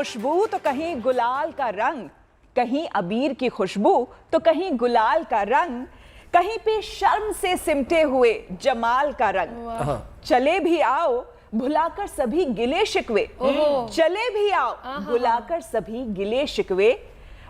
खुशबू तो कहीं गुलाल का रंग, कहीं अबीर की खुशबू तो कहीं गुलाल का रंग, कहीं पे शर्म से सिमटे हुए जमाल का रंग। चले भी आओ भुलाकर सभी गिले शिकवे, चले भी आओ भुलाकर सभी गिले शिकवे,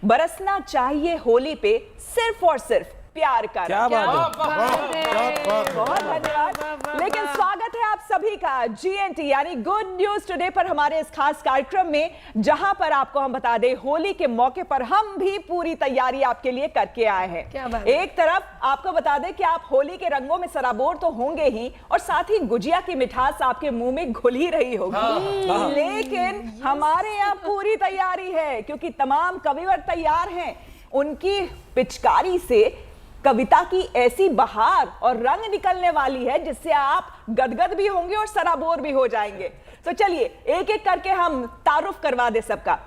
बरसना चाहिए होली पे सिर्फ और सिर्फ प्यार का। क्या बात है, बहुत धन्यवाद। लेकिन स्वागत है आप सभी का जीएनटी यानी गुड न्यूज टुडे पर हमारे इस खास कार्यक्रम में, जहां पर आपको हम बता दें होली के मौके पर हम भी पूरी तैयारी आपके लिए करके आए हैं। एक तरफ आपको बता दें कि आप होली के रंगों में सराबोर तो होंगे ही, और साथ ही गुजिया की मिठास आपके मुंह में घुल ही रही होगी। लेकिन हमारे यहाँ पूरी तैयारी है, क्योंकि तमाम कविवर तैयार हैं। उनकी पिचकारी से कविता की ऐसी बहार और रंग निकलने वाली है जिससे आप गदगद भी होंगे और सराबोर भी हो जाएंगे। तो चलिए एक एक करके हम तारुफ करवा दे सबका।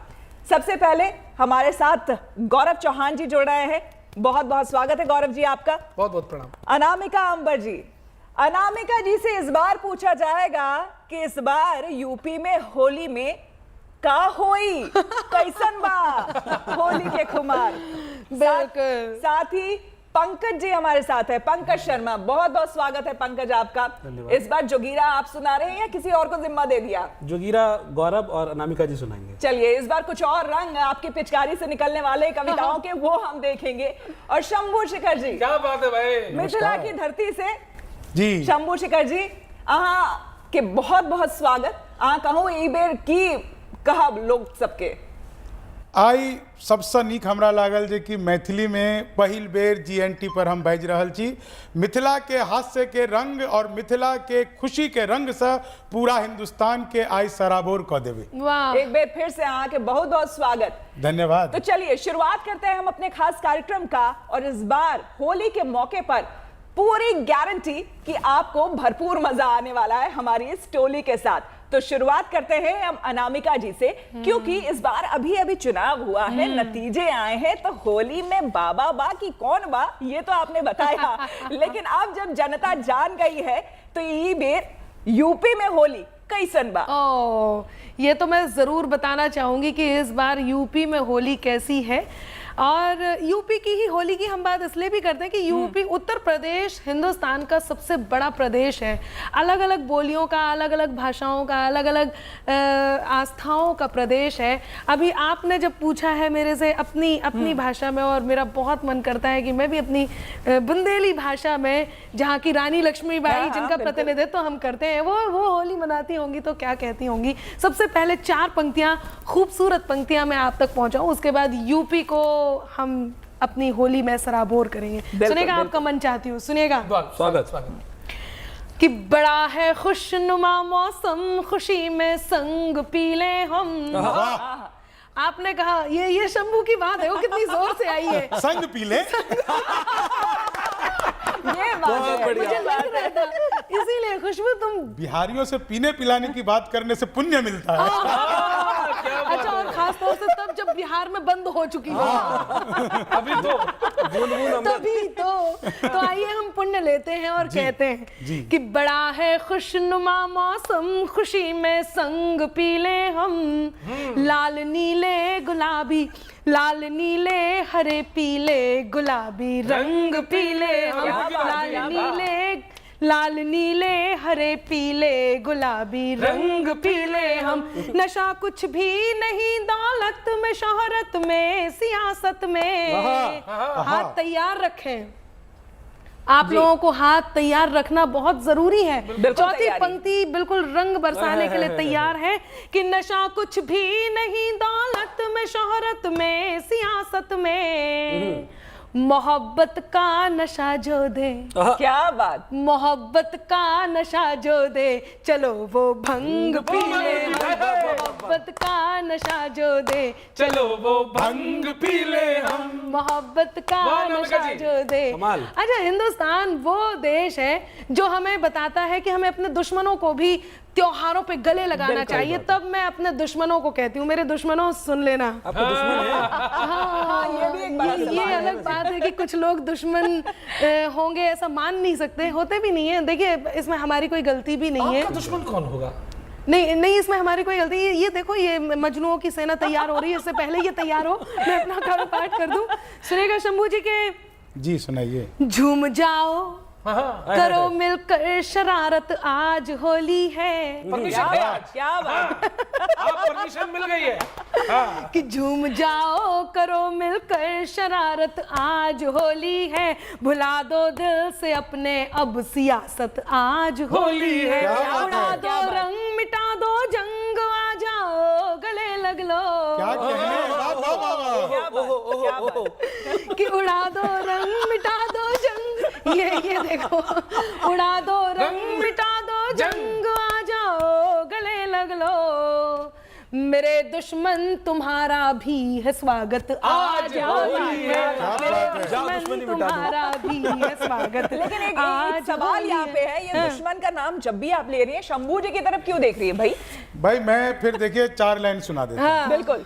सबसे पहले हमारे साथ गौरव चौहान जी जुड़ रहे हैं। बहुत बहुत स्वागत है गौरव जी आपका। बहुत बहुत प्रणाम। अनामिका अंबर जी, अनामिका जी से इस बार पूछा जाएगा कि इस बार यूपी में होली में का होई कैसन बा होली के खुमार। साथ ही पंकज जी हमारे साथ है, पंकज शर्मा। बहुत बहुत स्वागत है पंकज आपका। इस बार जोगीरा आप सुना रहे हैं या किसी और को जिम्मा दे दिया? जोगीरा गौरव और अनामिका जी सुनाएंगे। चलिए इस बार कुछ और रंग आपकी पिचकारी से निकलने वाले कविताओं के वो हम देखेंगे। और शंभू शिखर जी, क्या बात है भाई, मिथिला की धरती से जी। शंभू शिखर जी अहाँ के बहुत बहुत स्वागत। कहूँ ई बेर की कहब लोग सबके आई सबसे नीक हमरा लागल जे कि मैथिली में पहिल बेर जीएनटी पर हम बाजि रहल छी। मिथिला के हास्य के रंग और मिथिला के खुशी के रंग से पूरा हिंदुस्तान के आई सराबोर कर देवे। एक बार फिर से आके बहुत बहुत स्वागत, धन्यवाद। तो चलिए शुरुआत करते हैं हम अपने खास कार्यक्रम का। और इस बार होली के मौके पर पूरी गारंटी कि आपको भरपूर मजा आने वाला है हमारी इस टोली के साथ। तो शुरुआत करते हैं हम अनामिका जी से, क्योंकि इस बार अभी अभी चुनाव हुआ है, नतीजे आए हैं। तो होली में बाबा बा की कौन बा ये तो आपने बताया, लेकिन अब जब जनता जान गई है तो ये बेर यूपी में होली कैसन बा? ये तो मैं जरूर बताना चाहूंगी कि इस बार यूपी में होली कैसी है। और यूपी की ही होली की हम बात इसलिए भी करते हैं कि यूपी उत्तर प्रदेश हिंदुस्तान का सबसे बड़ा प्रदेश है। अलग अलग बोलियों का, अलग अलग भाषाओं का, अलग अलग आस्थाओं का प्रदेश है। अभी आपने जब पूछा है मेरे से अपनी भाषा में, और मेरा बहुत मन करता है कि मैं भी अपनी बुंदेली भाषा में, जहाँ की रानी लक्ष्मीबाई जिनका प्रतिनिधित्व हम करते हैं, वो होली मनाती होंगी तो क्या कहती होंगी। सबसे पहले 4 पंक्तियाँ, खूबसूरत पंक्तियाँ मैं आप तक पहुँचाऊँ, उसके बाद यूपी को हम अपनी होली में सराबोर करेंगे। सुनेगा आपका मन चाहती हूँ, सुनेगा। स्वागत। कि बड़ा है खुशनुमा मौसम, खुशी में संग पी ले हम। आपने कहा ये शंभू की बात है, वो कितनी जोर से आई है। संग पी ले ये बात है, मुझे लग रहा था, इसीलिए खुशबू तुम बिहारियों से पीने पिलाने की बात करने से पुण्य मिलता है। अच्छा, और खास तौर से तब जब बिहार में बंद हो चुकी हो, अभी तो तभी तो आइए हम पुण्य लेते हैं और कहते हैं कि बड़ा है खुशनुमा मौसम, खुशी में संग पी ले हम। लाल नीले गुलाबी, लाल नीले हरे पीले गुलाबी रंग पीले हम। लाल नीले हरे पीले गुलाबी रंग पीले हम। नशा कुछ भी नहीं दौलत में, शोहरत में, सियासत में। हाथ तैयार रखें, आप लोगों को हाथ तैयार रखना बहुत जरूरी है। चौथी पंक्ति बिल्कुल रंग बरसाने के लिए तैयार है कि नशा कुछ भी नहीं दौलत में, शोहरत में, सियासत में। मोहब्बत का नशा जो दे, क्या बात, मोहब्बत का नशा जो दे, चलो वो भंग पी ले। मोहब्बत का नशा जो दे, चलो वो भंग पी ले हम। मोहब्बत का नशा जो दे। अच्छा, हिंदुस्तान वो देश है जो हमें बताता है कि हमें अपने दुश्मनों को भी त्योहारों पे गले लगाना चाहिए। तब मैं अपने दुश्मनों को कहती हूँ, मेरे दुश्मनों सुन लेना। आपको दुश्मन है? ये भी एक बड़ा ये अलग बात है कि कुछ लोग दुश्मन होंगे ऐसा मान नहीं सकते, होते भी नहीं है। देखिए इसमें हमारी कोई गलती भी नहीं है। आपका दुश्मन कौन होगा? नहीं नहीं, इसमें हमारी कोई गलती है। ये देखो, ये मजनुओं की सेना तैयार हो रही है, इससे पहले ये तैयार हो मैं अपना काम पाठ कर दूं। सुनेगा शंभू जी के जी सुनाइए। झूम जाओ हाँ, करो मिलकर शरारत, आज होली है। परमिशन है आज। क्या बात। आप परमिशन मिल गई है। हाँ। कि झूम जाओ करो मिलकर शरारत, आज होली है। भुला दो दिल से अपने अब सियासत, आज होली है। उड़ा दो रंग मिटा दो जंग, आ जाओ गले लग लो। क्या कहने, वाह वाह वाह वाह। क्या बात, क्या बात। कि उड़ा दो रंग मिटा दो जंग, ये देखो, उड़ा दो रंग मिटा दो जंग, आ जाओ गले लग लो। मेरे दुश्मन तुम्हारा भी है स्वागत, आज होली है। मेरे दुश्मन तुम्हारा भी है स्वागत। लेकिन एक आज सवाल होली यहाँ पे है, ये दुश्मन का नाम जब भी आप ले रही हैं शंभू जी की तरफ क्यों देख रही है भाई? भाई मैं फिर देखिए 4 लाइन सुना देता हूं। बिल्कुल।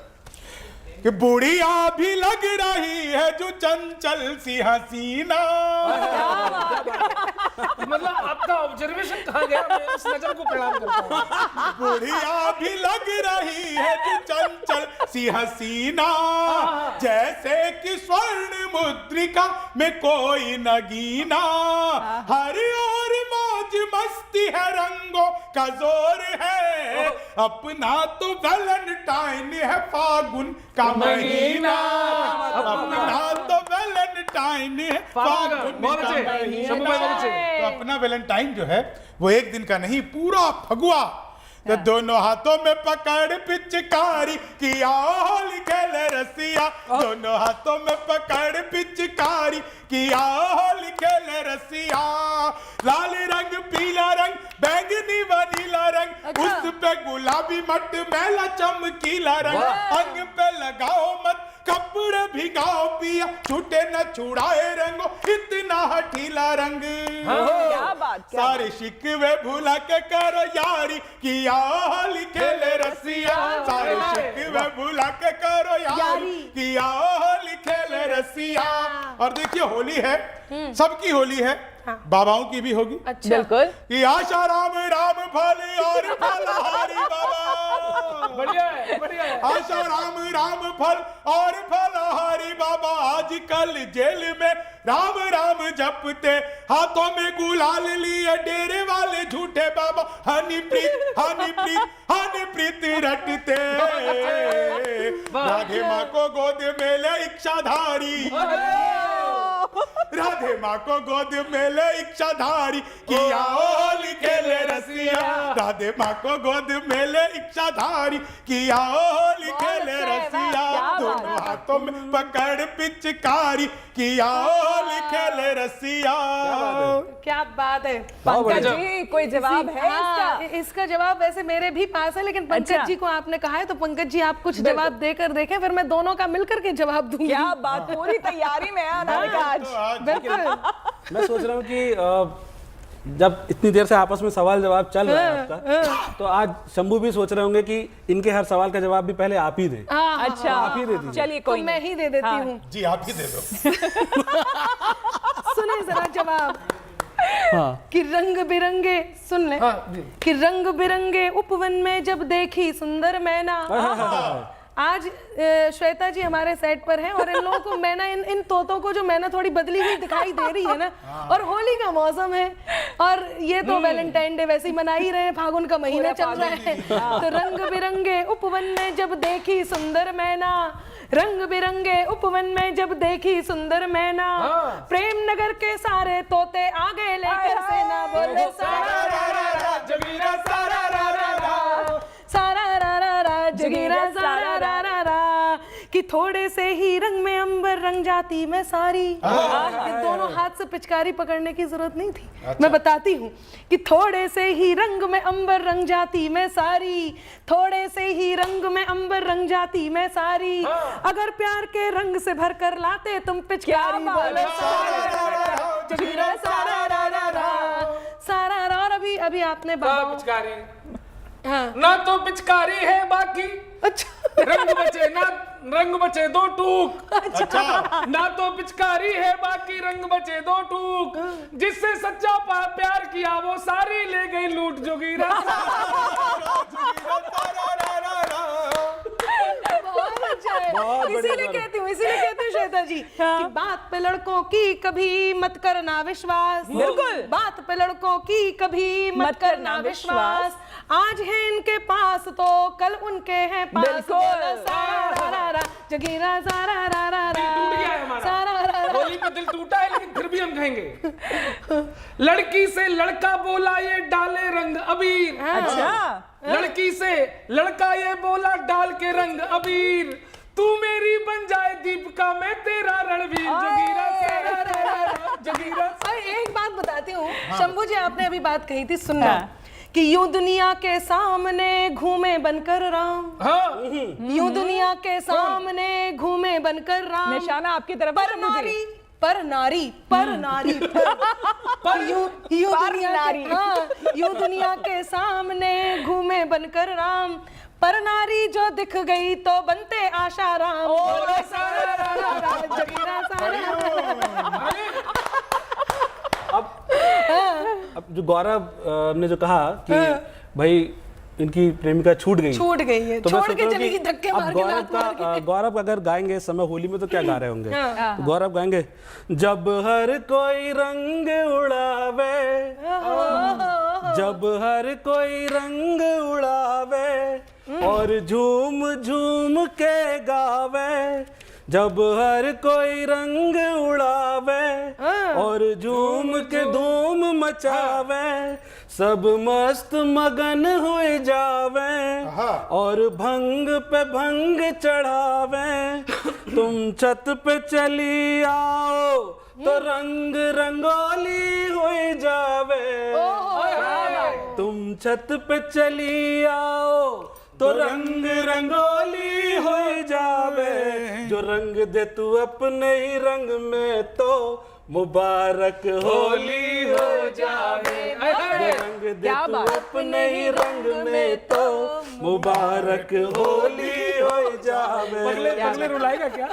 कि बुढ़िया भी लग रही है जो चंचल सी हसीना। मतलब आपका ऑब्जर्वेशन कहाँ गया? मैं उस नजर को प्रणाम करता हूँ। बुढ़िया भी लग रही है जो चंचल सी हसीना, जैसे कि स्वर्ण मुद्रिका में कोई नगीना। हर ओर मौज मस्ती है, रंगों का जोर है, अपना तो वैलेंटाइन है फागुन का महीना। अपना तो वैलेंटाइन है फागुन का महीना। तो अपना वैलेंटाइन जो है वो एक दिन का नहीं, पूरा फगुआ। तो दोनों हाथों में पकड़ पिचकारी किया होली खेले रसिया। दोनों हाथों में पकड़ पिचकारी किया होली खेले रसिया। लाल रंग, पीला रंग, बैंगनी व नीला रंग, उस पे गुलाबी मटमैला चमकीला रंग। अंग पे लगाओ मत कपड़े भिगाओ पिया, छूटे न छुड़ाए रंगो इतना हठीला रंग। क्या बात, क्या सारे शिकवे भूला के करो यारी किया होली खेले रसिया। सारे शिकवे भूला के करो यारी किया होली खेले रसिया। और देखिए होली है, सबकी होली है, बाबाओं की भी होगी। अच्छा, बिल्कुल। कि आशा राम राम फल और फलहारी बाबा। बढ़िया है, बढ़िया है। आशा राम राम फल और फलहारी बाबा। आजकल जेल में राम राम जपते, हाथों में गुलाल लिए डेरे वाले झूठे बाबा। हनी प्रीत हनी प्रीत हनी प्रीत रटते, राधे माँ को गोद में ले इच्छाधारी। राधे माँ को गोद में ले इच्छाधारी किया होली खेले रसिया। राधे माँ को गोद में ले इच्छाधारी किया होली खेले रसिया। दोनों हाथों में पकड़ पिचकारी किया होली खेले रसिया। क्या बात है। पंकज जी कोई जवाब है हाँ, इसका? इसका जवाब वैसे मेरे भी पास है, लेकिन पंकज अच्छा। जी को आपने कहा है तो पंकज जी आप कुछ जवाब देकर देखें, फिर मैं दोनों का मिलकर के जवाब दूंगी। क्या बात, पूरी तैयारी में है अनामिका आज। बिल्कुल। मैं सोच रहा हूँ कि जब इतनी देर से आपस में सवाल जवाब चल रहा है आपका, तो आज शंभू भी सोच रहे होंगे कि इनके हर सवाल का जवाब भी पहले आप ही दें। हाँ, अच्छा, आप ही दे दीजिए। चलिए तो कोई मैं नहीं। ही दे देती हाँ। हूँ। जी आप ही दे दो। सुने जरा जवाब। हाँ। कि रंग बिरंगे, सुन ले। हाँ, जी। कि रंग बिरंगे उपवन में जब देखी सुंदर मैना। आज श्वेता जी हमारे सेट पर हैं और इन लोगों को मैना, इन तोतों को जो मैना थोड़ी बदली हुई दिखाई दे रही है ना, और होली का मौसम है और ये तो वैलेंटाइन डे वैसे ही मना ही रहे हैं, फागुन का महीना चल रहा है। तो रंग बिरंगे उपवन में जब देखी सुंदर मैना, रंग बिरंगे उपवन में जब देखी सुंदर मैना, प्रेम नगर के सारे तोते आगे लेकर सेना बोले सारा रा रा रा जगीरा सारा रा रा रा। सारा रा रा रा जगीरा सारा रा रा रा। कि थोड़े से ही रंग में अंबर रंग जाती मैं सारी। ये दोनों हाथ से पिचकारी पकड़ने की जरूरत नहीं थी। मैं बताती हूँ कि थोड़े से ही रंग में अंबर रंग जाती मैं सारी, थोड़े से ही रंग में अंबर रंग जाती मैं सारी। अगर प्यार के रंग से भर कर लाते तुम पिचकारी बोलो सारा जगीरा सारा रा रा रा। सारा रा। और अभी आपने बाबा पिचकारी हाँ ना तो पिचकारी है बाकी, अच्छा रंग बचे ना रंग बचे दो टूक। अच्छा ना तो पिचकारी है बाकी रंग बचे दो टूक। जिससे सच्चा प्यार किया वो सारी ले गई लूट जोगीरा। बहुत अच्छा है। बहुत बढ़िया इसीलिए कहती हूँ श्वेता जी कि बात पे लड़कों की कभी मत करना विश्वास। बिल्कुल। बात पे लड़कों की कभी मत करना विश्वास। आज है इनके पास तो कल उनके हैं पास। बिल्कुल। बोला सारा रा रा जगीरा सारा रा रा रा टूट गया है हमारा। सारा रा रा। होली पे दिल टूटा है लेकिन फिर भी हम कहेंगे। लड़की से लड़का बोला ये डाले रंग अबीर। अच्छा लड़की से लड़का ये बोला डाल के रंग अबीर। तू मेरी बन जाए दीपिका मैं तेरा रणवीर। जोगीरा सारा रा रा रा, जोगीरा। और एक बात बताती हूँ शंभू जी, आपने अभी बात कही थी सुनना हाँ। कि यूं दुनिया के सामने घूमे बनकर राम। हाँ यूं दुनिया के सामने घूमे बनकर राम। निशाना आपकी तरफ पर है शंभू जी। नारी पर नारी पर यूं पर दुनिया नारी। के हाँ यूं दुनिया के सामने घूमे बनकर राम। पर नारी जो दिख गई तो बनते आशाराम। बोला सारा रा रा रा, जगीरा सारा रा रा रा। अब जो गौरव ने जो कहा कि भाई इनकी प्रेमिका छूट गई छूट गई है, तो मैं छोड़ सोच के रहा हूँ चली कि गई धक्के अब मार के लात मार के। गौरव अगर गाएंगे इस समय होली में तो क्या गा रहे होंगे। तो गौरव गाएंगे जब हर कोई रंग उड़ावे, जब हर कोई रंग उड़ावे और झूम झूम के गावे। जब हर कोई रंग उड़ावे और झूम के धूम मचावे। सब मस्त मगन हो जावे और भंग पे भंग चढ़ावे। तुम छत पे चली आओ तो रंग रंगोली हो जावे। तुम छत पे चली आओ तो रंग रंगोली हो जावे। जो रंग दे तू अपने ही रंग में तो मुबारक होली हो जावे। जो रंग दे क्या तू बात। अपने ही रंग में तो मुबारक होली हो जावे। पगले रुलाएगा क्या?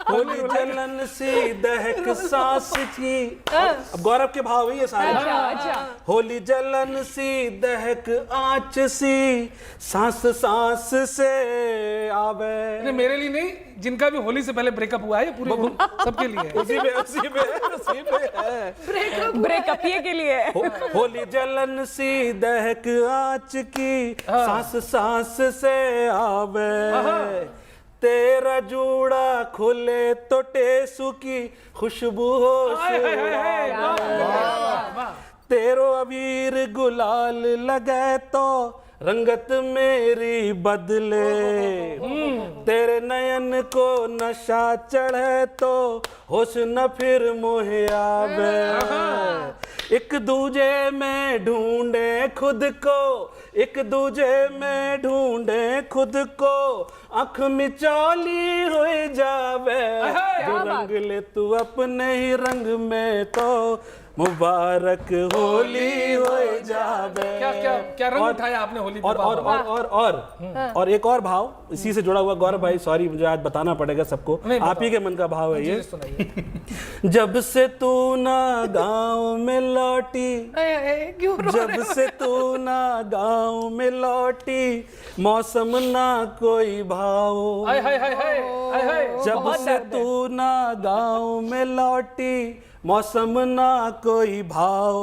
होली जलन सी दहक सांस की। अब गौरव के भाव ही ये सारे। अच्छा होली जलन सी दहक आँच सी सांस सांस से आवे। नहीं, मेरे लिए नहीं, जिनका भी होली से पहले ब्रेकअप हुआ है ये पूरे सबके लिए है। उसी में है। ब्रेकअप ये के लिए। होली जलन सी दहक आँच की सांस सांस से आवे। तेरा जूड़ा खुले तो टेसू की खुशबू हो तेरो अबीर गुलाल लगे तो रंगत मेरी बदले। तेरे नयन को नशा चढ़े तो होश न फिर मोहे आवे। एक दूजे में ढूंढे खुद को, एक दूजे में ढूंढे खुद को आँख मिचौली हो जावे। जो रंग ले तू अपने ही रंग में तो मुबारक होली हो जावे। क्या क्या क्या रंग उठाया आपने होली पे? और एक और भाव इसी से जुड़ा हुआ। गौरव भाई सॉरी मुझे आज बताना पड़ेगा सबको, आप ही के मन का भाव है ये। जब से तू ना गांव में लौटी, क्यों रो रहे जब हो? से तू ना गांव में लौटी मौसम ना कोई भाव। हाय हाय हाय हाय हाय हाय। जब से तू ना गांव में लौटी मौसम ना कोई भाव।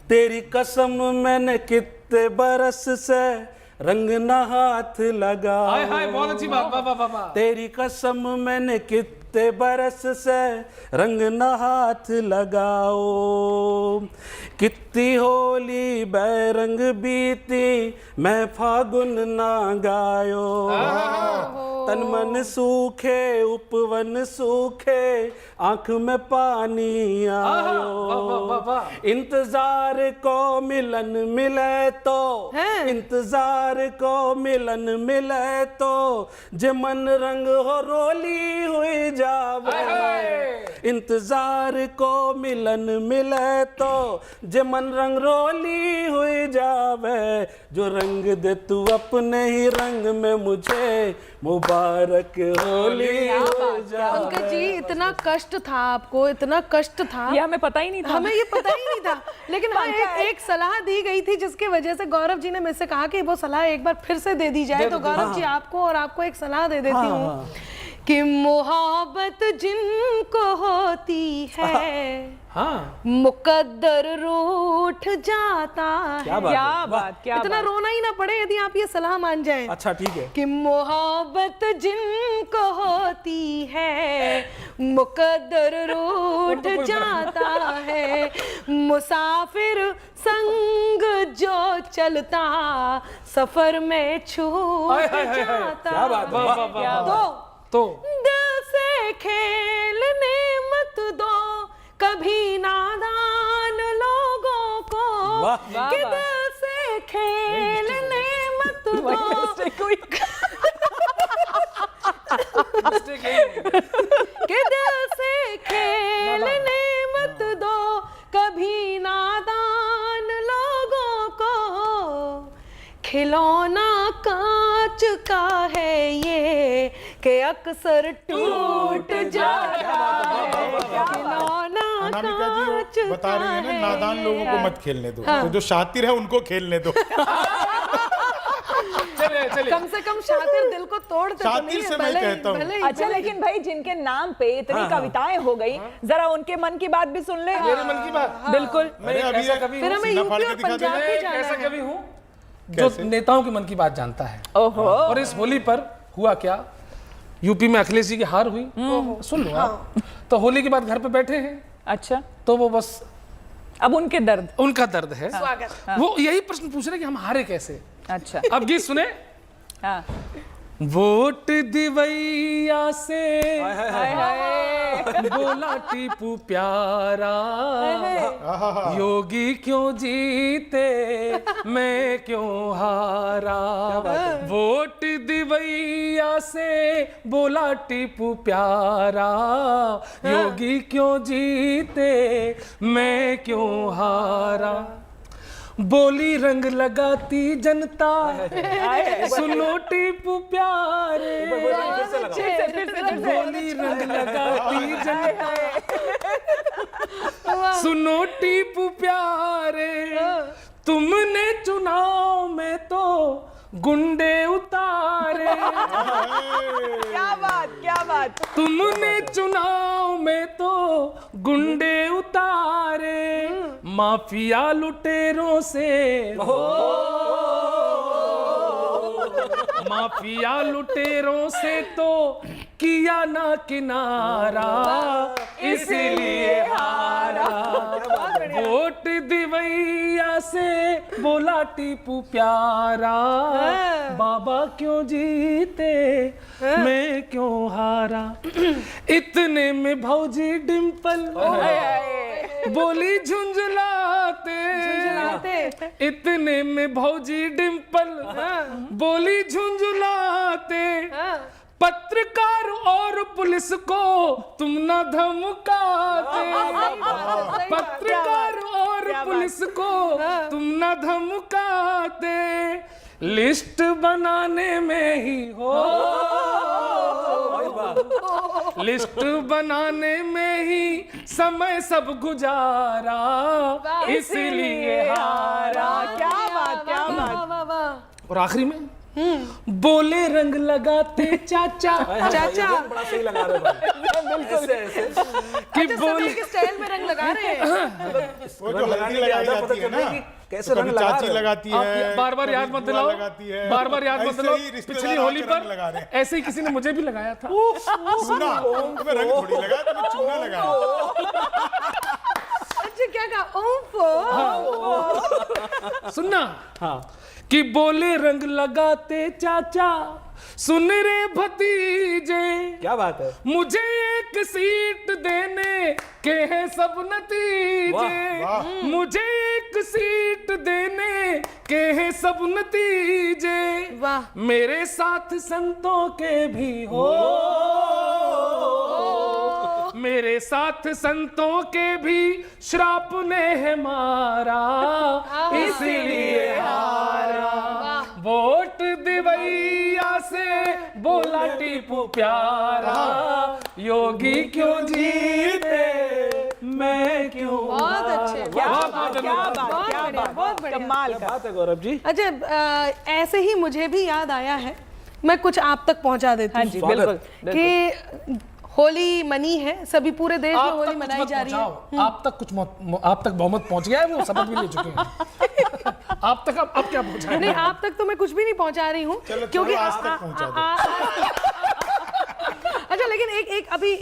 तेरी कसम मैंने कितने बरस से रंग ना हाथ लगा। हाय हाय, बहुत अच्छी बात। वाह वाह वाह वाह। तेरी कसम मैंने कितने बरस से रंग ना हाथ लगाओ। कितनी होली बैरंग बीती मैं फागुन ना गायो। तन मन सूखे उपवन सूखे आंख में पानी आयो। इंतजार को मिलन मिले तो, इंतजार को मिलन मिले तो जे मन रंग हो रोली हुई जावे, इंतजार को मिलन मिले तो जे मन रंग रोली हुई जावे, जो रंग दे तू अपने ही रंग में मुझे, मुबारक होली हो जावे। पंकज जी, इतना कष्ट था आपको, इतना कष्ट था, ये हमें पता ही नहीं था। हमें ये पता ही नहीं था। लेकिन हाँ, एक सलाह दी गई थी जिसकी वजह से गौरव जी ने मुझसे कहा कि वो सलाह एक बार फिर से दे दी जाए। तो गौरव जी, आपको और आपको एक सलाह दे देती हूँ कि मोहब्बत जिनको होती है, हाँ, मुकद्दर रूठ जाता है। क्या बात है? इतना रोना ही ना पड़े यदि आप ये सलाह मान जाएं। अच्छा ठीक है। कि मोहब्बत जिनको होती है, मुकद्दर रूठ जाता है, मुसाफिर संग जो चलता, सफर में छूट जाता। क्या बात है? वाह, वाह, वाह, वाह। तो दिल से खेलने मत दो कभी नादान लोगों को, वाह, कि दिल से खेलने मत दो कि दिल से खेलने मत दो कभी नादान लोगों को, खिलौना कांच का है ये कि अक्सर टूट जाता है, खिलौना अनामिका जी कांच वो बता रही है ना, नादान लोगों को मत खेलने दो, तो जो शातिर है उनको खेलने दो। चलिए कम से कम शातिर दिल को तोड़ते तो नहीं शातिर है, से मैं कहता हूँ। अच्छा, लेकिन भाई जिनके नाम पे इतनी कविताएं हो गई, जरा उनके मन की बात भी सुन ले। मेरे मन की बात। बिल्कुल। मैं एक अभी ऐसा ये- कवि फिर हूँ, हमें सीना यूपी फाड़ के और दिखा पंजाब मैं भी एक जाना ऐसा है। कवि हूँ जो नेताओं के मन की बात जानता है। ओहो। और इस होली पर हुआ क्या, यूपी में अखिलेश जी की हार हुई, सुन लो आप। तो होली के बाद घर पे बैठे हैं, अच्छा, तो वो बस अब उनके दर्द। उनका दर्द है, स्वागत। वो यही प्रश्न पूछ रहे कि हम हारे कैसे। अच्छा। अब गीत सुने। हाँ। वोट दिवैया से हाय हाय। बोला टीपू प्यारा, योगी क्यों जीते मैं क्यों हारा, वोट दिवैया से बोला टीपू प्यारा, योगी क्यों जीते मैं क्यों हारा, बोली रंग लगाती जनता सुनो टीपू प्यारे, बोली रंग लगाती जनता सुनो टीपू प्यारे, तुमने चुनाव में तो गुंडे उतारे, क्या बात, क्या बात। तुमने चुनाव में तो गुंडे उतारे, माफिया लुटेरों से माफिया लुटेरों से तो किया ना किनारा, इसलिए हारा, वोट दिवैया से बोला टीपू प्यारा, बाबा क्यों जीते मैं क्यों हारा, इतने में भौजी डिंपल बोली झुंझलाते, इतने में भौजी डिंपल बोली झुंझलाते, पत्रकार और पुलिस को तुम न धमकाते, पत्रकार और पुलिस को तुम न धमकाते, लिस्ट बनाने में ही हो, लिस्ट बनाने में ही समय सब गुजारा, इसलिए हारा। क्या बात, क्या बात। और आखिरी में बोले रंग लगाते चाचा, चाचा बड़ा सही लगा रहे भाई। ऐसे ऐसे कि बोले के स्टाइल में रंग लगा रहे हैं। वो जो हल्दी लगाई जाती है ना, कैसे तो रंग कभी लगा चाची रहे हो? लगाती आप है, बार बार याद मत कभी दिलाओ, बुआ लगाती है, बार बार याद मत ऐसे दिलाओ, ही रिश्तेदार पिछली आके होली रंग लगा रहे पर हैं। ऐसे ही किसी ने मुझे भी लगाया था। सुना, तुम्हें रंग थोड़ी लगा, तुम्हें चूना लगा। अच्छा, क्या कहा? ओफ। सुनना, हाँ, कि बोले रंग लगाते चाचा सुन रे भतीजे, क्या बात है? मुझे एक सीट देने के हैं सब नतीजे, वाह। मुझे एक सीट देने के हैं सब नतीजे, वाह। मेरे साथ संतों के भी हो, तेरे साथ संतों के भी श्राप ने है मारा, इसलिए हारा। वोट दिवैया से बोला टीपू प्यारा, योगी क्यों जीते मैं क्यों। बहुत अच्छे, क्या बात, क्या बात, क्या बढ़िया, बात, बहुत बढ़िया। कमाल का। बात है गौरव जी। अच्छा, ऐसे ही मुझे भी याद आया है, मैं कुछ आप तक पहुंचा देती हाँ हूँ जी, बिल्कुल, कि होली मनी है, सभी पूरे देश में आप होली तक कुछ मनाई मत जा रही है। पहुंचाओ, आप तक कुछ आप तक बहुमत पहुंच गया है, वो शपथ भी ले चुके हैं। आप तक अब क्या पहुंचाएंगे? नहीं, आप तक तो मैं कुछ भी नहीं पहुंचा रही हूँ, क्योंकि आज तक पहुंचा अच्छा, लेकिन एक अभी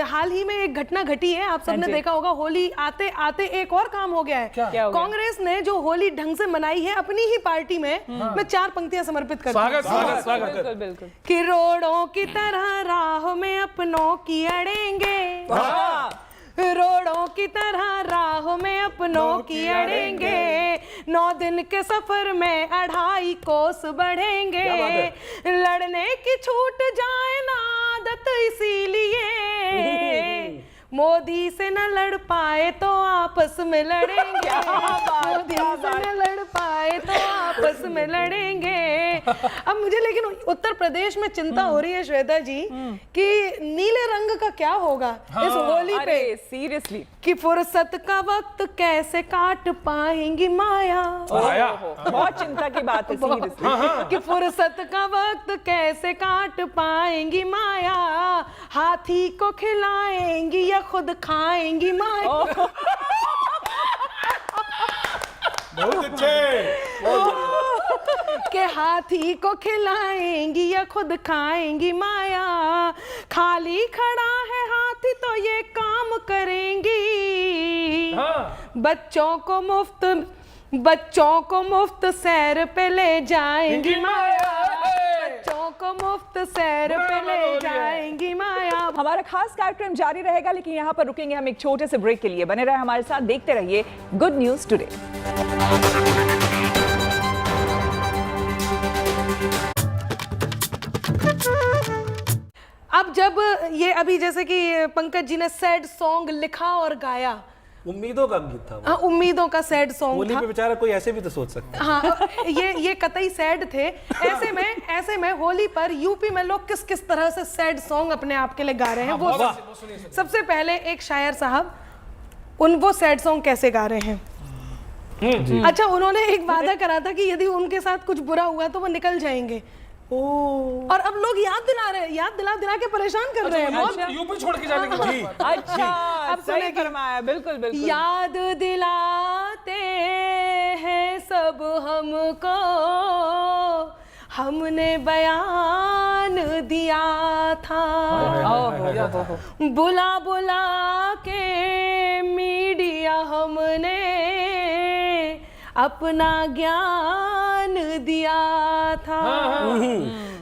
हाल ही में एक घटना घटी है, आप सबने देखा होगा। होली आते आते एक और काम हो गया है। क्या हो गया? कांग्रेस ने जो होली ढंग से मनाई है अपनी ही पार्टी में, मैं 4 पंक्तियां समर्पित करती हूँ। स्वागत स्वागत स्वागत। बिल्कुल बिल्कुल। कि रोड़ों की तरह राह में अपनों की अड़ेंगे, रोड़ों की तरह राह में अपनों की अड़ेंगे, 9 दिन के सफर में 2.5 कोस बढ़ेंगे, लड़ने की छूट जाए ना आदत इसीलिए, मोदी से न लड़ पाए तो आपस में लड़ेंगे, मोदी से न लड़ पाए तो आपस में लड़ेंगे। अब मुझे लेकिन उत्तर प्रदेश में चिंता हो रही है श्वेता जी कि नीले रंग का क्या होगा इस होली पे। सीरियसली, कि फुर्सत का वक्त कैसे काट पाएंगी माया, बहुत चिंता की बात है सीरियसली। कि फुर्सत का वक्त कैसे काट पाएंगी माया, हाथी को खिलाएंगी या खुद खाएंगी माया। बहुत अच्छे। के हाथी को खिलाएंगी या खुद खाएंगी माया, खाली खड़ा है हाथी तो ये काम करेंगी, बच्चों को मुफ्त सैर पे ले जाएंगी माया, बच्चों को मुफ्त सैर पे ले जाएंगी माया। हमारा खास कार्यक्रम जारी रहेगा, लेकिन यहाँ पर रुकेंगे हम एक छोटे से ब्रेक के लिए। बने रहे हमारे साथ, देखते रहिए गुड न्यूज टुडे। अब जब ये अभी जैसे कि पंकज जी ने सैड सॉन्ग लिखा और गाया, उम्मीदों का गीत था वो। हाँ, उम्मीदों का सैड सॉन्ग होली था। पे बेचारा कोई ऐसे भी तो सोच सकता है। हाँ, ये कतई सैड थे। ऐसे में होली पर यूपी में लोग किस किस तरह से सैड सॉन्ग अपने आप के लिए गा रहे हैं, वो सबसे पहले एक शायर साहब वो सैड सॉन्ग कैसे गा रहे हैं। अच्छा, उन्होंने एक वादा करा था कि यदि उनके साथ कुछ बुरा हुआ तो वो निकल जाएंगे, और अब लोग याद दिला के परेशान कर रहे हैं। बहुत यूपी छोड़ के जाने की बात। अच्छा, अब सही सुनिए, फरमाया, बिल्कुल बिल्कुल। याद दिलाते हैं सब हमको, हमने बयान दिया था, बुला बुला के मीडिया हमने अपना ज्ञान दिया था,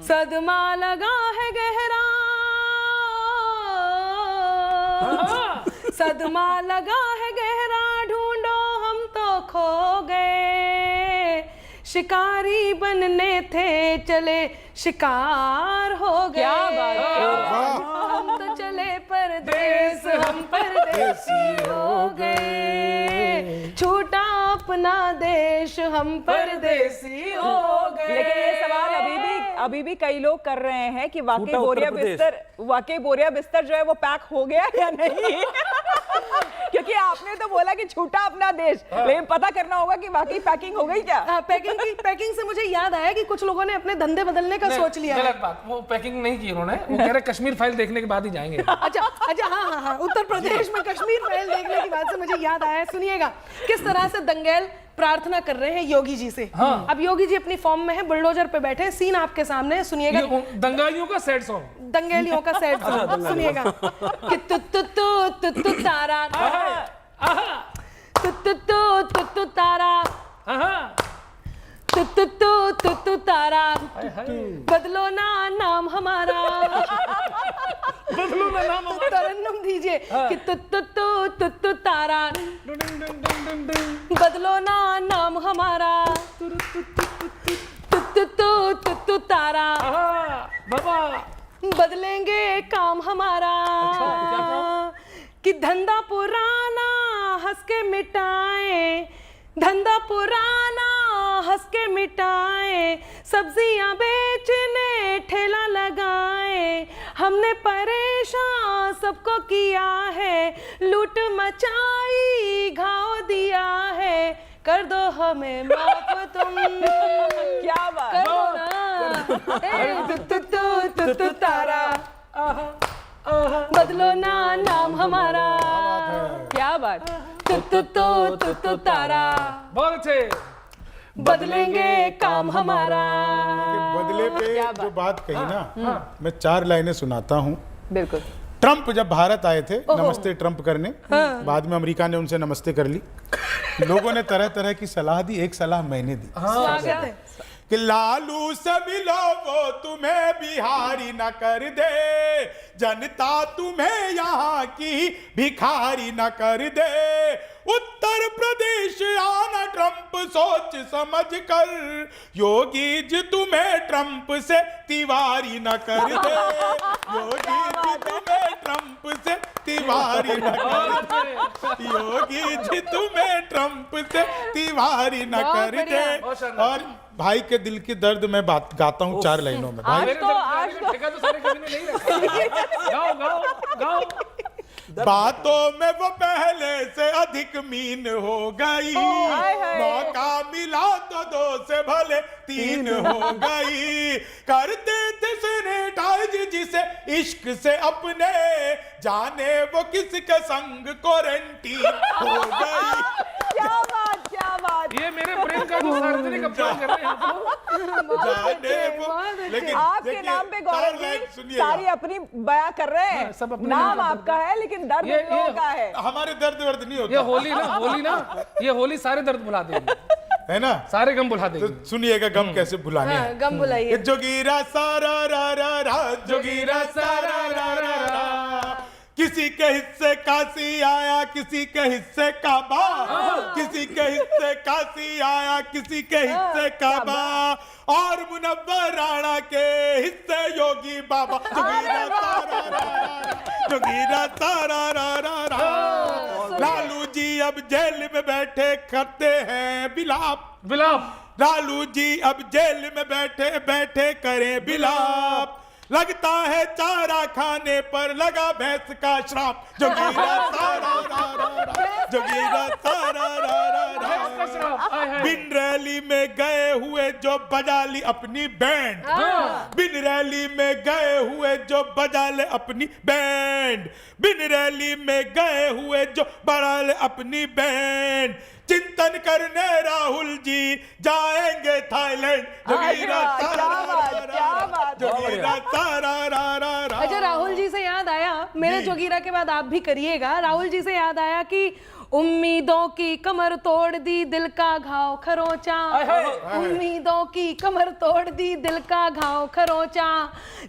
सदमा लगा है गहरा, सदमा लगा है गहरा, ढूंढो हम तो खो गए, शिकारी बनने थे चले शिकार हो गए। क्या बात है। हम तो चले परदेस, हम परदेसी हो गए, छूटा अपना देश, हम परदेसी हो गए। लेकिन ये सवाल अभी भी कई लोग कर रहे हैं कि वाकई छूटा बोरिया उत्तर प्रदेश। बोरिया बिस्तर जो है वो पैक हो गया या नहीं। क्योंकि आपने तो बोला कि छूटा अपना देश, लेकिन पता करना होगा कि वाकई पैकिंग हो गई क्या। पैकिंग से मुझे याद आया कि कुछ लोगों ने अपने धंधे बदलने का सोच लिया है। गलत बात, वो पैकिंग नहीं की उन्होंने, वो कह रहे कश्मीर फाइल देखने के बाद ही जाएंगे। अच्छा, हाँ, उत्तर प्रदेश में कश्मीर फाइल देखने की बात से मुझे याद आया। सुनिएगा किस तरह से दंगेल प्रार्थना कर रहे हैं योगी जी से। अब योगी जी अपनी फॉर्म में है, बुलडोजर पे बैठे, सीन आपके सामने है, सुनिएगा। दंगाइयों का सैड सॉन्ग, दंगेलियों का सैड सॉन्ग सुनिएगा। कि तु तारा, तु तारा, तु तारा, बदलो ना नाम हमारा, बदलो ना नाम हमारा, तरन्नुम दीजिए कि तु तारा, बदलो ना नाम हमारा, तु तारा, बाबा बदलेंगे काम हमारा, कि धंधा पुराना हंस के मिटाए, धंधा पुराना हंस के मिटाए, सब्जियां बेचने ठेला लगाए, हमने परेशान सबको किया है, लूट मचाई घाव दिया है, कर दो हमें माफ तुम। क्या बात। कर दो ना ए, तू तारा, बदलो ना नाम हमारा, क्या बात। तू तारा, बहुत अच्छे। बदलेंगे काम हमारा। के बदले पे जो बात कही ना, मैं 4 लाइनें सुनाता हूँ। बिल्कुल। ट्रंप जब भारत आए थे नमस्ते ट्रंप करने, बाद में अमेरिका ने उनसे नमस्ते कर ली। लोगों ने तरह तरह की सलाह दी, एक सलाह मैंने दी स्वागत है। कि लालू से मिलो वो तुम्हें बिहारी न कर दे, जनता तुम्हें यहाँ की भिखारी न कर दे, उत्तर प्रदेश आना ट्रंप सोच समझ कर, योगी जी तुम्हें ट्रंप से तिवारी न कर दे, योगी जी तुम्हें ट्रंप से तिवारी न कर दे, योगी जी तुम्हें ट्रंप से तिवारी न बहुत कर दे। और भाई के दिल की दर्द मैं बात गाता हूँ 4 लाइनों में। भाई मेरे जब ठेका तो सारे कभी ने नहीं रखा। गाओ गाओ गाओ। बातों में वो पहले से अधिक मीन हो गई, मौका मिला तो 2 से भले 3 हो गई, करते थे सैनिटाइज जिसे इश्क से अपने, जाने वो किसके संग क्वारंटीन हो गई। क्या बात, क्या बात। ये मेरे प्रेम का जो सार्वजनिक अपमान कर रहे हैं आप लोग। जाने वो, लेकिन आपके देखिए, नाम पे 4 गौरव लाइन जी सुनिएगा। सारी अपनी बयां कर रहे हैं। सब अपने नाम नाम आपका है लेकिन दर्द ये- उन लोगों का है। हमारे दर्द वर्द नहीं ये होता, होली ना, ये होली सारे दर्द भुला देगी, है ना। सारे गम भुला तो देगी। सुनिएगा गम कैसे भुलाने हैं। गम बुलाइए। जोगीरा सारा रा रा रा, जोगीरा सारा रा रा रा, किसी के हिस्से काशी आया, किसी के हिस्से काबा, किसी के हिस्से काशी आया, किसी के हिस्से काबा, और मुनव्वर राणा के हिस्से योगी बाबा। जोगीरा सारा रा रा, जोगीरा सारा रा रा रा। लालू जी अब जेल में बैठे करते हैं बिलाप, बिलाप। लालू जी अब जेल में बैठे बैठे करें बिलाप, लगता है चारा खाने पर लगा भैंस का श्राप। जोगीरा सारा रा रा रा, जोगीरा सारा रा रा रा। बिन रैली में गए हुए जो बजा ली अपनी बैंड, बिन रैली में गए हुए जो बजा ले अपनी बैंड, बिन रैली में गए हुए जो बजा ले अपनी बैंड, चिंतन करने राहुल जी जाएंगे थाईलैंड। जोगीरा सारा रा रा रा, जोगीरा सारा रा रा रा। अच्छा, राहुल जी से याद आया, मेरे जोगीरा के बाद आप भी करिएगा। राहुल जी से याद आया कि उम्मीदों की कमर तोड़ दी, दिल का घाव खरोचा, उम्मीदों की कमर तोड़ दी, दिल का घाव खरोचा,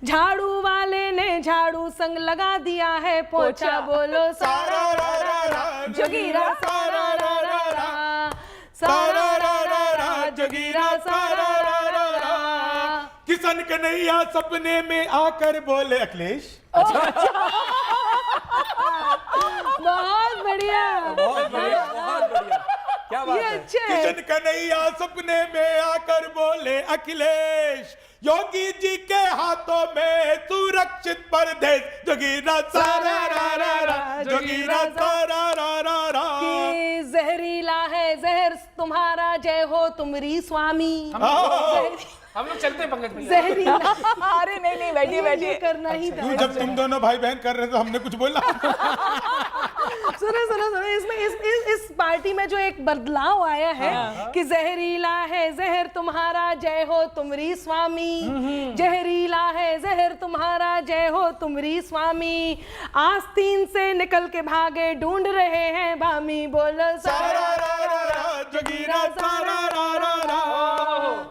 झाड़ू वाले ने झाड़ू संग लगा दिया है पोछा, बोलो सारा रा रा रा, जोगीरा सारा रा रा रा, सारा रा रा रा, जोगीरा सारा रा रा रा। किशन कन्हैया सपने में आकर बोले अखिलेश, बहुत बढ़िया, बहुत बढ़िया, बहुत बढ़िया। क्या बात ये है। अच्छे है। किशन कन्हैया सपने में आकर बोले अखिलेश, योगी जी के हाथों में सुरक्षित परदेश। जोगीरा सारा रा रा रा, जोगीरा सारा रा रा रा। कि जहरीला है जहर तुम्हारा, जय हो तुमरी स्वामी। हम लोग चलते हैं पंकज भैया। जहरीला अरे नहीं नहीं, बैठिए ये बैठिए। करना ही था। क्यों, जब तुम दोनों भाई बहन कर रहे थे हमने कुछ बोला? सुनो सुनो सुनो, इसमें इस पार्टी में जो एक बदलाव आया है कि जहरीला है जहर तुम्हारा, जय हो तुमरी स्वामी, जहरीला है जहर तुम्हारा, जय हो तुमरी स्वामी, आस्तीन से निकल के भागे ढूंढ रहे हैं बामी, बोलो सारा रा रा रा, जोगीरा सारा रा रा रा।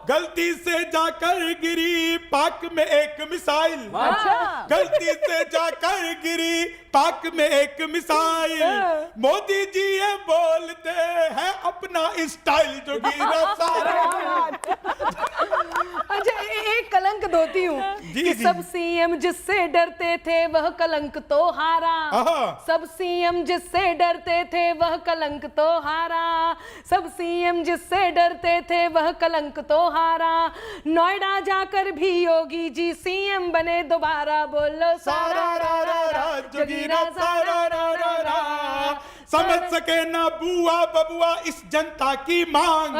गलती से जाकर गिरी पाक में एक मिसाइल, अच्छा। गलती से जाकर गिरी पाक में एक मिसाइल, मोदी जी ये बोलते हैं अपना स्टाइल जोगीरा सारा। अच्छा एक कलंक धोती हूँ जी, कि जी। सब सीएम जिससे डरते थे वह कलंक तो हारा, आहा। सब सीएम जिससे डरते थे वह कलंक तो हारा, सब सीएम जिससे डरते थे वह कलंक तो हारा, नोएडा जाकर भी योगी जी सीएम बने दोबारा, बोलो सारा रा रा रा जोगीरा सारा रा रा रा। समझ सके ना बुआ बबुआ इस जनता की मांग,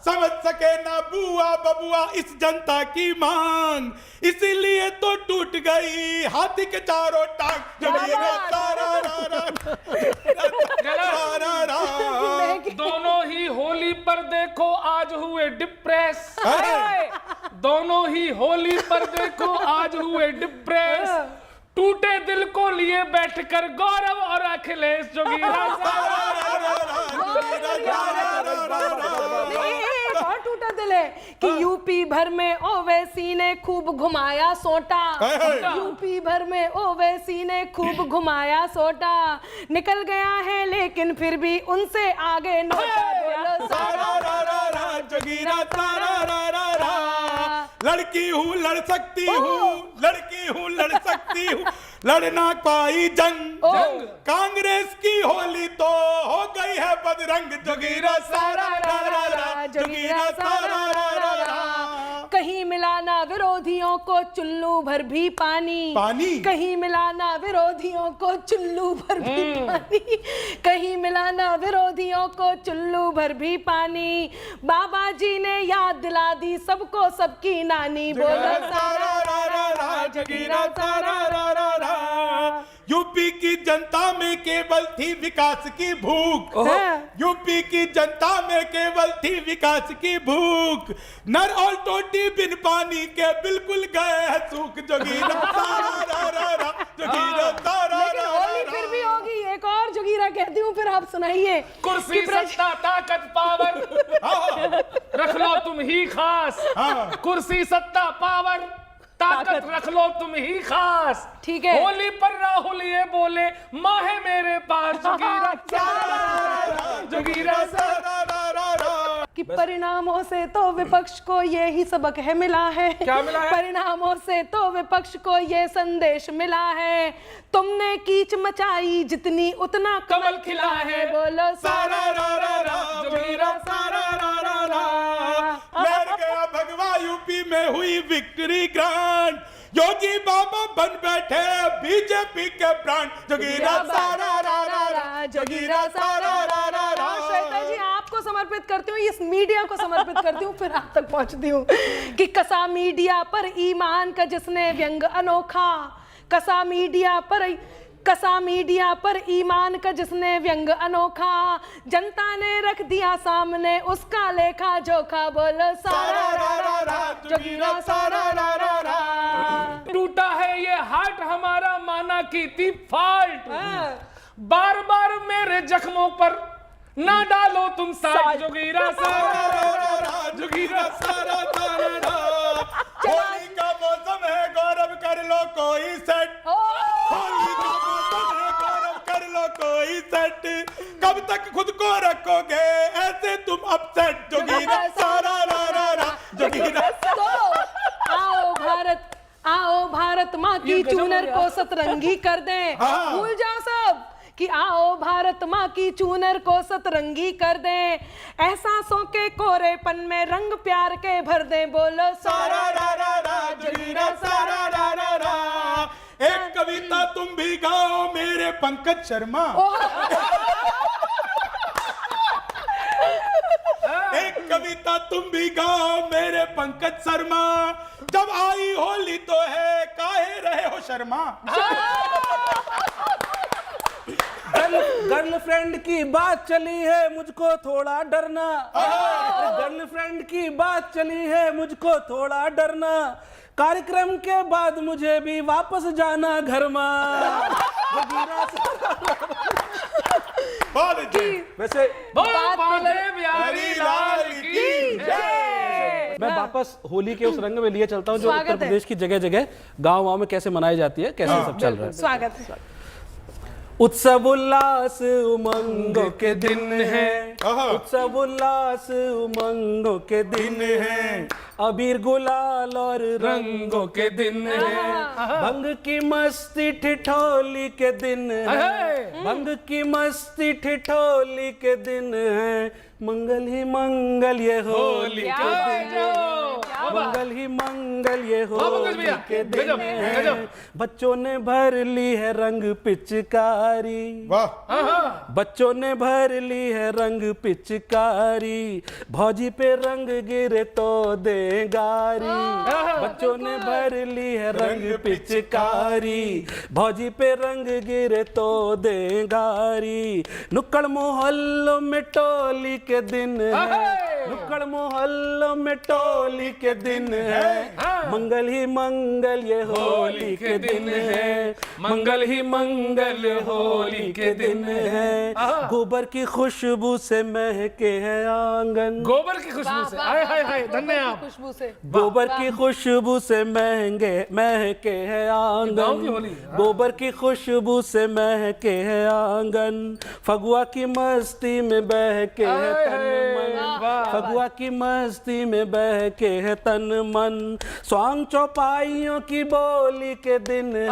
समझ सके ना बुआ बबुआ इस जनता की मांग, इसीलिए तो टूट गई हाथी के चारों टांग, जोगीरा सारा रा रा सारा रा। दोनों ही होली पर देखो आज हुए डिप्रेस, दोनों ही होली पर देखो आज हुए डिप्रेस, टूटे दिल को लिए बैठकर गौरव और अखिलेश जोगीरा एक और टूटा दिल है कि यूपी भर में ओवैसी ने खूब घुमाया सोटा, यूपी भर में ओवैसी ने खूब घुमाया सोटा, निकल गया है लेकिन फिर भी उनसे आगे नोटा, बोलो सारा रा रा रा जोगीरा सारा रा रा रा। लड़की हूँ लड़ सकती हूँ, लड़की हूँ लड़ सकती हूँ, लड़ना पाई जंग, कांग्रेस की होली तो हो गई है बदरंग, जोगीरा सारा रा रा रा जोगीरा सारा रा रा रा। कहीं मिलाना विरोधियों को चुल्लू भर भी पानी, पानी? कहीं मिलाना विरोधियों को चुल्लू भर भी पानी, कहीं मिलाना विरोधियों को चुल्लू भर भी पानी, बाबा जी ने याद दिला दी सबको सबकी नानी, बोलो सारा रा रा रा जोगीरा सारा रा रा रा। यूपी की जनता में केवल थी विकास की भूख, यूपी की जनता में केवल थी विकास की भूख, नर और टोटी बिन पानी के बिल्कुल गए हैं सूख, जोगीरा सारा रा रा रा जोगीरा सारा लेकिन रा होली रा फिर भी होगी, एक और जोगीरा कहती हूँ फिर आप सुनाइए। कुर्सी सत्ता ताकत पावर रख लो तुम ही खास, कुर्सी सत्ता पावर ताकत रख लो तुम ही खास, ठीक है। होली पर राहुल ये बोले माँ है मेरे पास, जोगीरा जोगीरा सारा रा रा रा। कि परिणामों से तो विपक्ष को ये ही सबक है मिला है, क्या मिला है? परिणामों से तो विपक्ष को ये संदेश मिला है, तुमने कीच मचाई जितनी उतना कमल खिला है, बोलो सारा रा रा रा जोगीरा सारा रा रा रा। लड़ गया भगवा यूपी में हुई विक्ट्री ग्रांड, योगी बाबा बन बैठे बीजेपी के ब्रांड, जोगीरा सारा रा रा रा जोगीरा सारा रा रा रा। श्वेता जी आपको समर्पित करती हूँ, इस मीडिया को समर्पित करती हूँ, फिर आप तक पहुंचती हूँ कि कसा मीडिया पर ईमान का जिसने व्यंग अनोखा, कसा मीडिया पर ईमान का जिसने व्यंग अनोखा, जनता ने रख दिया सामने उसका लेखा जोखा, बोलो सारा रा रा रा जोगीरा सारा रा रा रा। टूटा है ये हार्ट हमारा माना की थी फॉल्ट, बार बार मेरे जख्मों पर ना डालो तुम साथ, जोगीरा सारा रा रा रा जोगीरा सारा रा रा रा। होली का मौसम है गौरव कर लो कोई सेट, होली का मौसम है गौरव कर लो कोई सेट, कब तक खुद को रखोगे ऐसे तुम अपसेट, जोगीरा सारा रा रा रा जोगीरा। तो आओ भारत माँ की चूनर को सतरंगी कर दें, भूल जाओ सब कि आओ भारत माँ की चूनर को सतरंगी कर दें, एहसासों के कोरेपन में रंग प्यार के भर दें, बोलो सारा रा रा रा जोगीरा सारा रा रा रा। एक कविता तुम भी गाओ मेरे पंकज शर्मा, एक कविता तुम भी गाओ मेरे पंकज शर्मा, जब आई होली तो है काहे रहे हो शर्मा। गर्लफ्रेंड की बात चली है मुझको थोड़ा डरना, गर्लफ्रेंड की बात चली है मुझको थोड़ा डरना, कार्यक्रम के बाद मुझे भी वापस जाना घर में। बहुत वैसे बात बिहारी लाल की जय। मैं वापस होली के उस रंग में लिए चलता हूँ जो स्वागत उत्तर है। प्रदेश की जगह जगह गाँव में कैसे मनाई जाती है, कैसे सब चल रहा है। स्वागत है। उत्सव उल्लास उमंगों के दिन है, उत्सव उल्लास उमंगों के दिन है, अबीर गुलाल और रंगों के दिन है, भंग की मस्ती ठिठोली के दिन है, भंग की मस्ती ठिठोली के दिन है, मंगल ही मंगल ये होली के दिन है, मंगल ही मंगल ये होली के दिन है, बच्चों ने भर ली है रंग पिचकारी, वाह बच्चों ने भर ली है रंग पिचकारी, भौजी पे रंग गिरे तो दे गारी, बच्चों ने भर ली है रंग पिचकारी, भौजी पे रंग गिरे तो दे गारी, नुक्कड़ मोहल्लों में टोली के दिन है, नुक्कड़ मोहल्लों में टोली के दिन है, मंगल ही मंगल ये होली के दिन है, मंगल ही मंगल होली के दिन है, गोबर की खुशबू से महके है आंगन, गोबर की खुशबू से, हाय हाय हाय, धन्य आप। खुशबू से गोबर की खुशबू से महके है गाँव की आंगन, होली है। गोबर की खुशबू से महके है आंगन, फगुआ की मस्ती में बहके है तन मन, फगुआ की मस्ती में बहके है तन मन, स्वांग चौपाइयों की बोली के दिन है,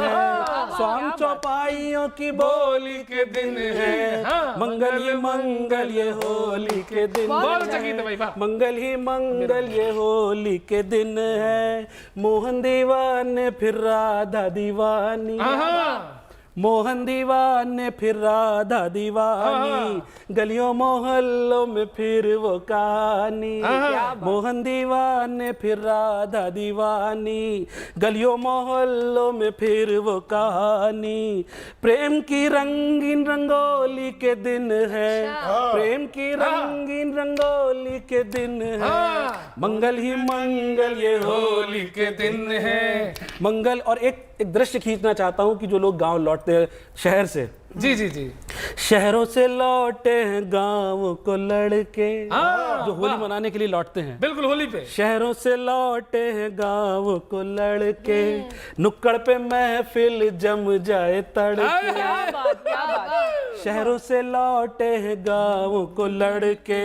स्वांग चौपाइयों की बोली के दिन है, मंगल ही मंगल ये होली के दिन बहुत अच्छा गीत है भाई, वाह। मंगल ही मंगल ये होली के दिन है, मोहन दीवाने फिर राधा दीवानी, मोहन दीवाने फिर राधा दीवानी, गलियों मोहल्लों में फिर वो कहानी, मोहन दीवाने फिर राधा दीवानी, गलियों मोहल्लों में फिर वो कहानी, प्रेम की रंगीन रंगोली के दिन है, प्रेम की रंगीन रंगोली के दिन है, मंगल ही मंगल ये होली के दिन है, मंगल। और एक दृश्य खींचना चाहता हूं कि जो लोग गांव लौटते हैं शहर से, जी जी जी, शहरों से लौटे हैं गांव को लड़के, जो होली मनाने के लिए लौटते हैं, बिल्कुल होली पे, शहरों से लौटे हैं गांव को लड़के, नुक्कड़ पे महफिल जम जाए तड़के, क्या बात, क्या बात। शहरों से लौटे हैं गाँव को लड़के,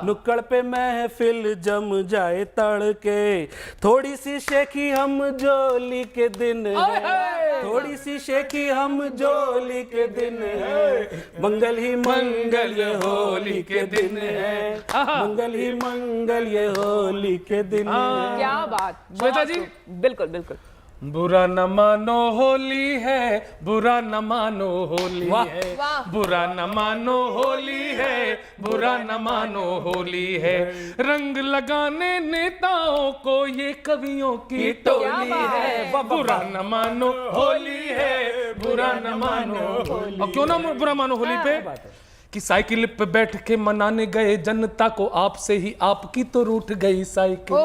नुक्कड़ पे महफिल जम जाए तड़के, थोड़ी सी शेखी हम जोली के दिन है, थोड़ी सी शेखी हम जोली के दिन है, मंगल ही मंगल ये होली के दिन है, मंगल ही मंगल ये होली के दिन है। क्या बात श्वेता जी, बिल्कुल बिल्कुल। बुरा न मानो होली है, बुरा न मानो होली है, बुरा न मानो होली है, बुरा न मानो होली है, रंग लगाने नेताओं को ये कवियों की टोली है, बुरा न मानो होली है, बुरा न मानो होली। और क्यों ना बुरा मानो होली पे कि साइकिल पे बैठ के मनाने गए जनता को आपसे ही आपकी तो रूठ गई साइकिल,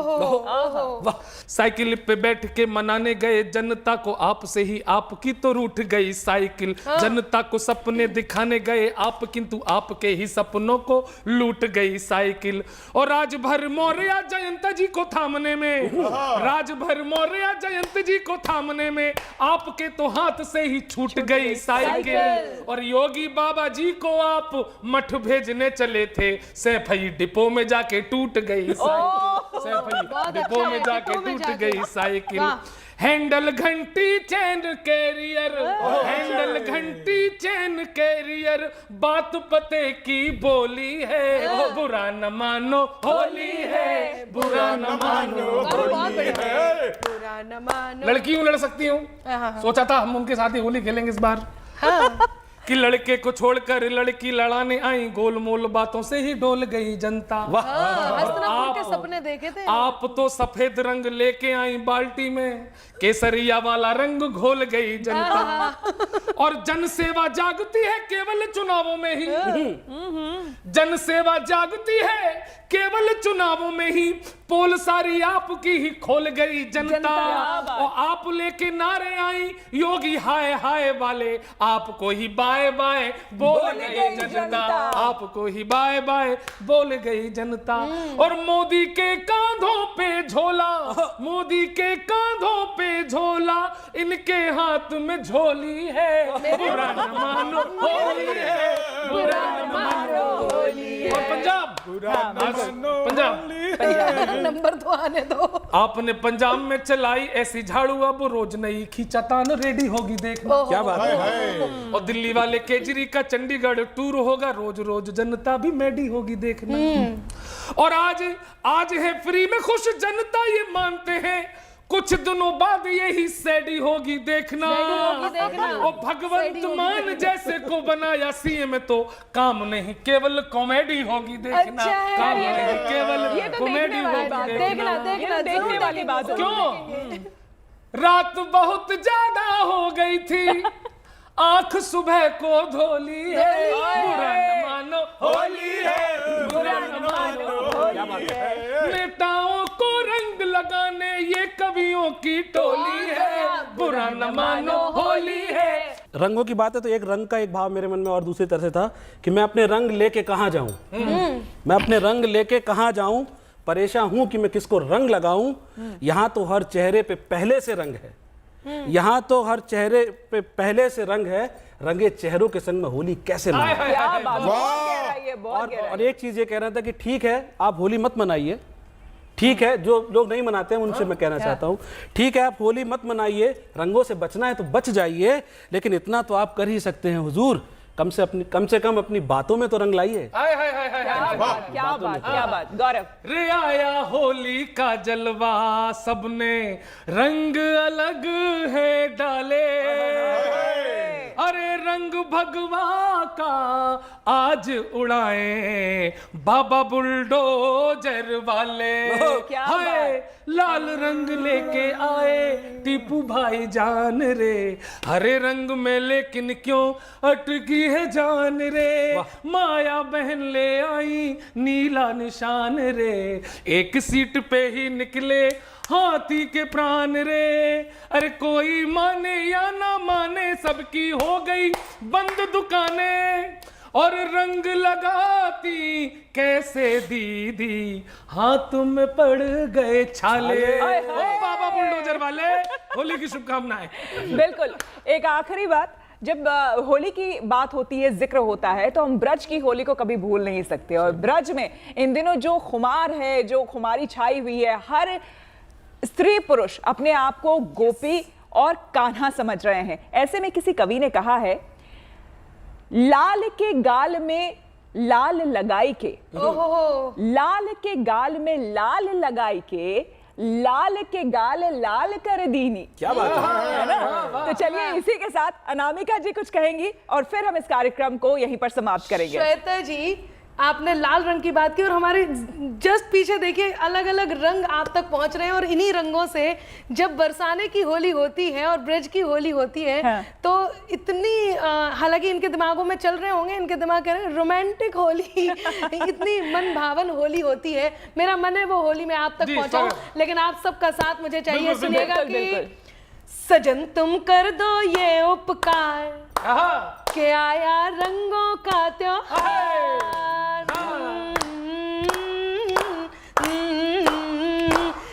साइकिल पे बैठ के मनाने गए जनता को आपसे ही आपकी तो रूठ गई साइकिल, जनता को सपने दिखाने गए आप किंतु आपके ही सपनों को लूट गई साइकिल, और राजभर मौर्य जयंत जी को थामने में, राजभर मौर्य जयंत जी को थामने में आपके तो हाथ से ही छूट गई साइकिल, और योगी बाबा जी को आप मठ भेजने चले थे, सैफई डिपो में जाके टूट गई साइकिल, सैफई डिपो में जाके टूट गई साइकिल, हैंडल घंटी चैन कैरियर, हैंडल घंटी चैन कैरियर, बात पते की बोली है, बुरा न मानो होली है, बुरा न मानो होली है, बुरा न मानो। लड़की हूँ लड़ सकती हूँ, सोचा था हम उनके साथ ही होली खेलेंगे इस बार, कि लड़के को छोड़कर लड़की लड़ाने आई, गोलमोल बातों से ही डोल गई जनता। हस्तनापुर के सपने देखे थे आप तो सफेद रंग लेके आई बाल्टी में, केसरिया वाला रंग घोल गई जनता, और जन सेवा जागती है केवल चुनावों में ही, जन सेवा जागती है केवल चुनावों में ही, पोल सारी आपकी ही खोल गई जनता, और आप लेके नारे आई योगी हाय हाय वाले, आपको ही बाय बाय बोल गई जनता, आपको ही बाय बाय बोल गई जनता। और मोदी के कांधों पे झोला, मोदी के कांधों पे झोला, इनके हाथ में झोली है, बुरा न मानो होली है, बुरा न मानो होली है। और पंजाब, पंजाब नंबर तो आने दो। आपने पंजाब में चलाई ऐसी झाड़ू, अब रोज नई खींचा तान रेडी होगी देखना। क्या बात है। और दिल्ली वाले केजरी का चंडीगढ़ टूर होगा, रोज रोज जनता भी मेडी होगी देखना। और आज है फ्री में खुश जनता, ये मानते हैं कुछ दिनों बाद यही सैडी होगी देखना। और भगवंत मान जैसे को बनाया सीएम, तो काम नहीं केवल कॉमेडी होगी देखना। काम नहीं केवल कॉमेडी होगी देखना। देखने वाली बात। क्यों? रात बहुत ज्यादा हो गई थी, आंख सुबह को धोली है, बुरा न मानो होली है, बुरा न मानो होली है। नेताओं को रंग लगाने ये कवियों की टोली है, बुरा न मानो होली है। रंगों की बात है तो एक रंग का एक भाव मेरे मन में और दूसरी तरह से था कि मैं अपने रंग लेके कहाँ जाऊं, मैं अपने रंग लेके कहाँ जाऊं, परेशान हूं कि मैं किसको रंग लगाऊं। यहाँ तो हर चेहरे पे पहले से रंग है, यहाँ तो हर चेहरे पे पहले से रंग है, रंगे चेहरों के संग में होली कैसे मनाएं। क्या बात, बहुत गहरा है ये, बहुत गहरा है। और एक चीज ये कह रहा था कि ठीक है आप होली मत मनाइए, ठीक है जो लोग नहीं मनाते हैं उनसे मैं कहना चाहता हूँ, ठीक है आप होली मत मनाइए, रंगों से बचना है तो बच जाइए, लेकिन इतना तो आप कर ही सकते हैं हुजूर, कम से कम अपनी बातों में तो रंग लाइए। क्या बात गौरव। रे आया होली का जलवा, सबने रंग अलग है डाले, अरे रंग भगवा का आज उड़ाए बाबा बुलडोजर वाले। हाय लाल रंग लेके आए टीपू भाई जान रे, हरे रंग में लेकिन क्यों अटकी है जान रे, माया बहन ले आई नीला निशान रे, एक सीट पे ही निकले हाथी के प्राण रे। अरे कोई माने या ना माने सबकी हो गई बंद दुकानें, और रंग लगाती कैसे दीदी हाथ में पड़ गए छाले। ओ बाबा बुलडोजर वाले, होली की शुभकामनाएं। बिल्कुल। एक आखिरी बात, जब होली की बात होती है, जिक्र होता है, तो हम ब्रज की होली को कभी भूल नहीं सकते। और ब्रज में इन दिनों जो खुमार है, जो खुमारी छाई हुई है, हर स्त्री पुरुष अपने आप को गोपी और कान्हा समझ रहे हैं। ऐसे में किसी कवि ने कहा है, लाल के गाल में लाल लगाई के, लाल के गाल में लाल लगाई के, लाल के गाल लाल कर दीनी। क्या बात है ना? तो चलिए इसी के साथ अनामिका जी कुछ कहेंगी और फिर हम इस कार्यक्रम को यहीं पर समाप्त करेंगे। श्वेता जी, आपने लाल रंग की बात की और हमारे जस्ट पीछे देखिए अलग अलग रंग आप तक पहुंच रहे हैं, और इन्हीं रंगों से जब बरसाने की होली होती है और ब्रज की होली होती है, हाँ। तो इतनी हालांकि इनके दिमागों में चल रहे होंगे, इनके दिमाग कह रहे हैं रोमांटिक होली इतनी मन भावन होली होती है। मेरा मन है वो होली में आप तक पहुंचाऊं, लेकिन आप सबका साथ मुझे चाहिए। सुनिएगा कि सजन तुम कर दो ये उपकार के आया रंगों का त्योहार,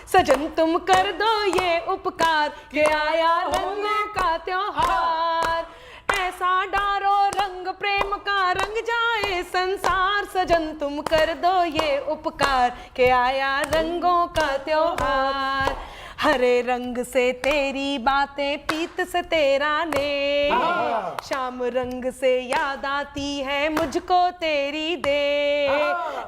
सजन तुम कर दो ये उपकार के आया रंगों का त्योहार, ऐसा डारो रंग प्रेम का रंग जाए संसार, सजन तुम कर दो ये उपकार के आया रंगों का त्योहार। हरे रंग से तेरी बातें, पीत से तेरा ने, शाम रंग से याद आती है मुझको तेरी दे,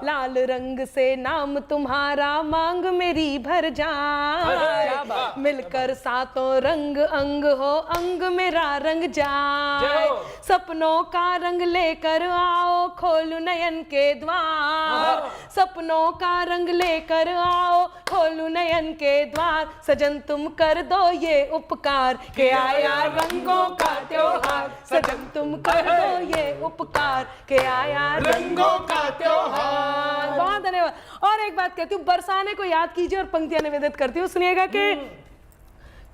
लाल रंग से नाम तुम्हारा मांग मेरी भर जाए, मिलकर सातों रंग अंग हो अंग मेरा रंग जाए, सपनों का रंग लेकर आओ खोलू नयन के द्वार, सपनों का रंग लेकर आओ खोलू नयन के द्वार, सजन तुम कर दो ये उपकार के आया रंगों का त्योहार, सजन तुम कर दो ये उपकार के आया रंगों का त्योहार। बहुत धन्यवाद। और एक बात कहती हूँ, बरसाने को याद कीजिए और पंक्तियां निवेदित करती हूँ, सुनिएगा कि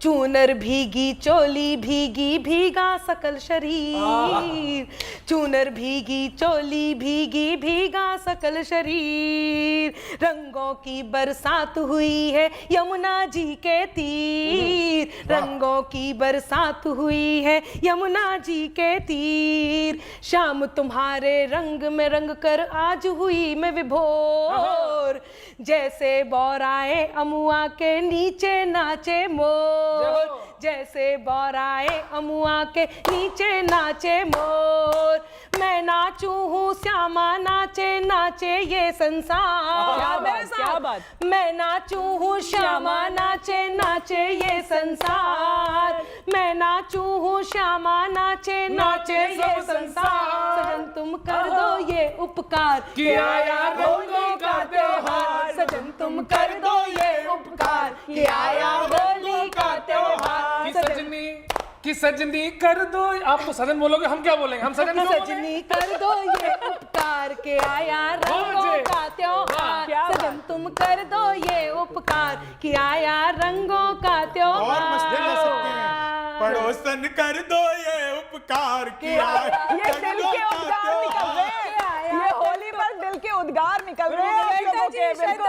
चूनर भीगी चोली भीगी भीगा सकल शरीर, चूनर भीगी चोली भीगी भीगा सकल शरीर, रंगों की बरसात हुई है यमुना जी के तीर, रंगों की बरसात हुई है यमुना जी के तीर, शाम तुम्हारे रंग में रंग कर आज हुई मैं विभोर, जैसे बौराए अमुआ के नीचे नाचे मोर, जैसे बौराए अमुआ के नीचे नाचे मोर, मैं नाचू हूँ श्यामा नाचे नाचे ये संसार। क्या बात, क्या बात। मैं नाचू हूँ श्यामा नाचे नाचे ये संसार, मैं नाचू हूँ श्यामा नाचे नाचे ये संसार, सजन तुम कर दो ये उपकार कि आया रंगों का त्योहार, सजन तुम कर दो ये उपकार कि आया होली का त्योहार, कि सजनी कर दो। आप तो सजन बोलोगे, हम क्या बोलेंगे, हम सजन क्यों बोलेंगे? सजनी कर दो ये उपकार के आया रंगों का त्योहार, क्या बात। सजन तुम कर दो ये उपकार कि आया रंगों का और त्योहार। मस्त ले सकते हैं, पड़ोसन कर दो ये उपकार किया। ये दिल के उद्गार निकल रहे हैं, ये होली पर दिल के उद्गार निकल रहे हैं आप लोगों के, बिल्कुल।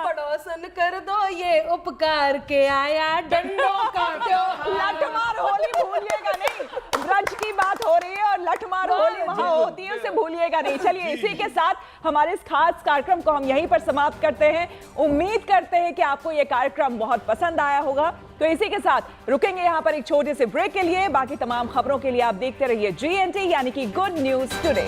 पड़ोसन कर दो ये उपकार के आया डंडों का त्योहार। लठमार होली भूलिएगा नहीं, ब्रज की बात हो रही है और लठमार होली वहां होती है, उसे भूलिएगा नहीं। चलिए इसी के साथ हमारे इस खास कार्यक्रम को हम यहीं पर समाप्त करते हैं। उम्मीद करते हैं कि आपको ये कार्यक्रम बहुत पसंद आया होगा। तो इसी के साथ रुकेंगे यहाँ पर एक छोटे से ब्रेक के लिए। बाकी तमाम खबरों के लिए आप देखते रहिए GNT यानी कि गुड न्यूज टुडे।